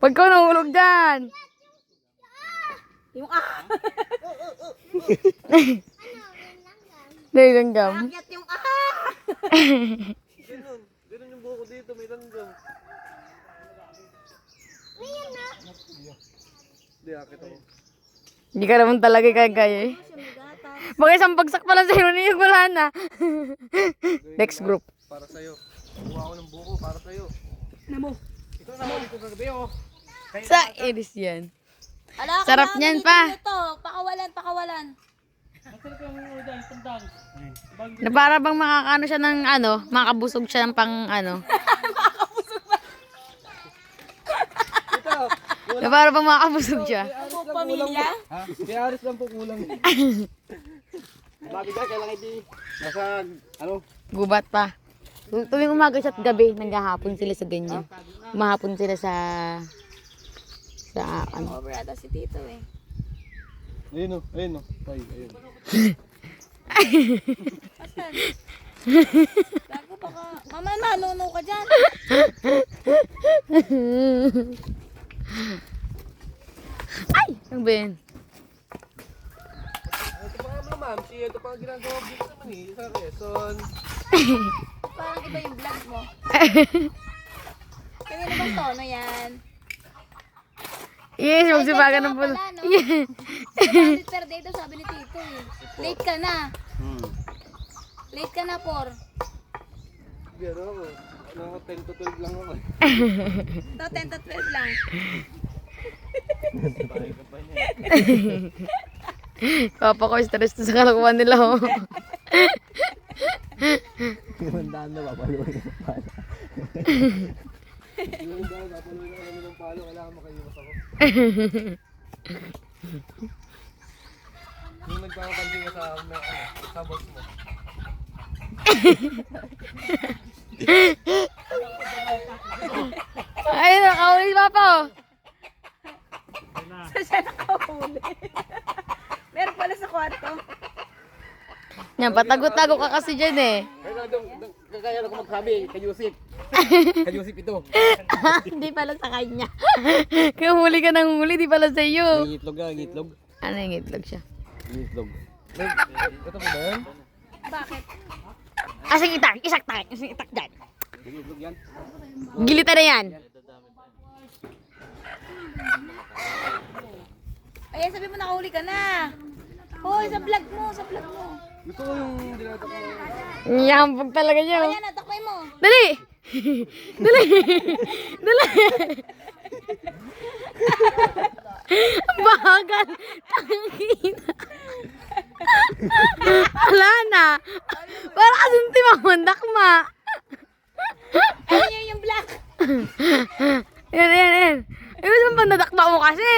Pag ka nahulog dyan. Yung Nilanggam. Akyat yung Ganun. Ganun yung buko dito. May langgam. Hindi, akit ako. Hindi ka naman talaga kaya eh. Baka isang bagsak pala sa'yo niyo, wala na. Next group. Para sa'yo. Kuha ko ng buko para sa'yo. Namo. Ito na ako dito sa gabi, oh. Sa iris yan. Ala, Sarap niyan pa. Pakawalan. Na para bang makakaano siya ng ano, makabusog siya ng pang ano. Ito. Na para bang makabusog siya. Pamilya? Ha? Kaya aris lang po kulang. Bakit ka? Kailangan hindi. Nasa, ano? Gubat pa. Tuwing umaga siya at gabi, naghahapon sila sa ganyan. Umahapon sila sa ano. Overata si Tito eh. Ayun, oh. Ayun, oh. Ay, ayun. Asan? Gago pa ka. Mama, manuno ka dyan. Ay! Ang ben. Ito pa nga ma'am. Ito pa nga ginagawa dito naman eh. Sa Quezon. Parang iba yung vlog mo. Kanina bang tono yan? Yes, magsibagan ng pulo. Pala, no? 200 per day daw sabi ni Tito eh. Late ka na. Late ka na, por. Pero ako. Ano ako, 10 to 12 lang ako. Ito, 10 to 12 lang. Bahay ka pa niya. Papa ko, stress to sa kalakuan nila. Oh. Limandaan na papaluin ng palo. Limandaan na papaluin na kami ng palo. Kailangan makaiwas ako. Yung nagpapapanding ka sa boss mo. Ay, nakahuli si Papa. Oh. Sa siya nakahuli. Meron pala sa kwarto. Yan, patago-tago ka kasi dyan eh. Kaya ako magsabi kay Yusip. Kay Yusip ito. Hindi pala sa kanya. Kaya huli ka ng huli, di pala sa iyo. Ngitlog ka, ngitlog. Ano yung itlog siya? Ngitlog. Ito mo ba yan? Bakit? Asing itak, asing itak dyan. Ngitlog yan. Gilitan na yan. Ayan, sabi mo nakahuli ka na. Hoy, sa vlog mo. Gusto ko yung dinatak mo. Yambog talaga niya. Ayan, natakpay mo. Dali! Dali! Dali! Ang bagal! Tangina! Wala na! Para kasing timamandak ma! Ayan yung black. Yan. Eh, saan ba nadakba mo kasi?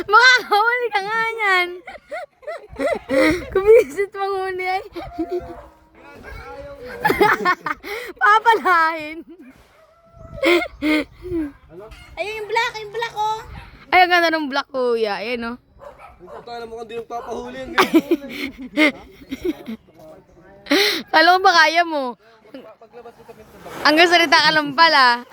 Makakawali ka nga yan. Kumisit manghuli ay. Papalahin. Ayun yung black oh. Ay, ang ganda ng black kuya. Ayan o. Ito alam mo kung di magpapahuli ang ganyan. Kala ko ba kaya mo? Hanggang salita ka lang pala.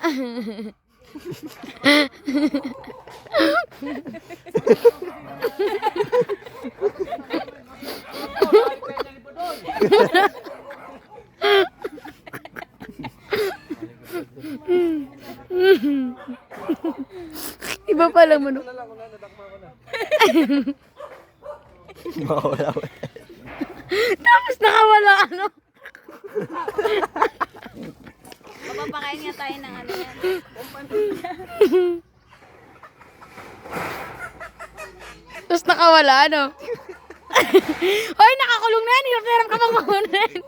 Iba pala mo no. Mawala. Tapos nakawala ano. Mapapakain nga tayo ng ano yan. Tapos nakawala ano. Hoy, nakakulong na yan. Hirap ka bang makunin.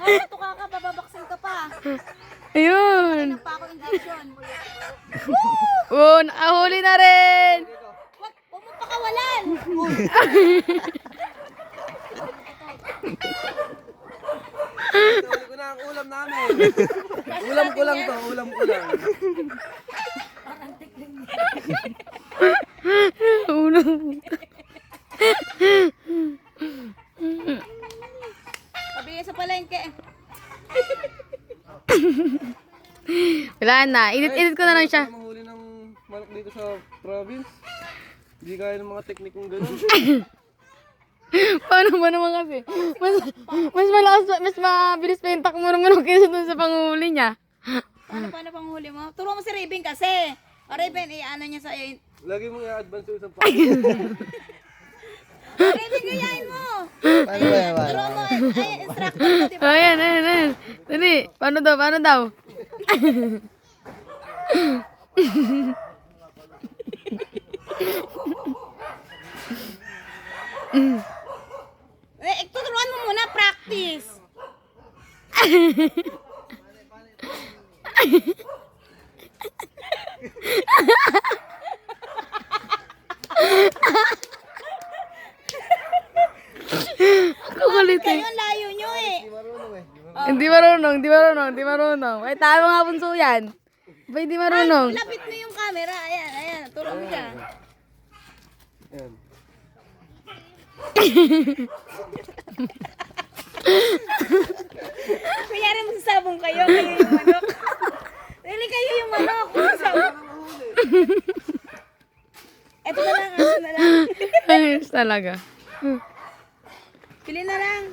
Hoy, natuka ka, bababaksin ka pa. Ayun. Nang pa ako injection. Oh, nakahuli na rin. Huwag mo pakawalan. Uli ko na ang ulam namin. Ulam ko lang to, ulam ko lang. Sabi sa palengke. Wala na. Edit ko na lang siya. Kaya manghuli ng manok dito sa province. Hindi kaya ng mga teknik ng gano'n. Paano ba naman kasi? Mas malakas, mas mabilis pa yung takbo ng manok kaysa dun sa panghuli niya. Paano panghuli mo? Turo mo si Raven kasi. O Raven, ano niya sa'yo. Lagi mong i-advance yung isang pa. Raven, gayahin mo. Paano ba yan? Turo mo, ay, instructor ko, di ba? Ayan. Dali, paano daw? Tuturuan mo muna, practice. Kukulit eh. Kayo, ang layo nyo eh. Hindi marunong. Ay, tayo nga punso yan. Ba, hindi marunong. Lapit mo yung camera. Ayan. Turo mo siya. Ayan. Kunyari magsasabong kayo yung manok. Really kayo yung manok. Magsasabong. Eto na lang, aso na lang. Ayos talaga. Pili na lang.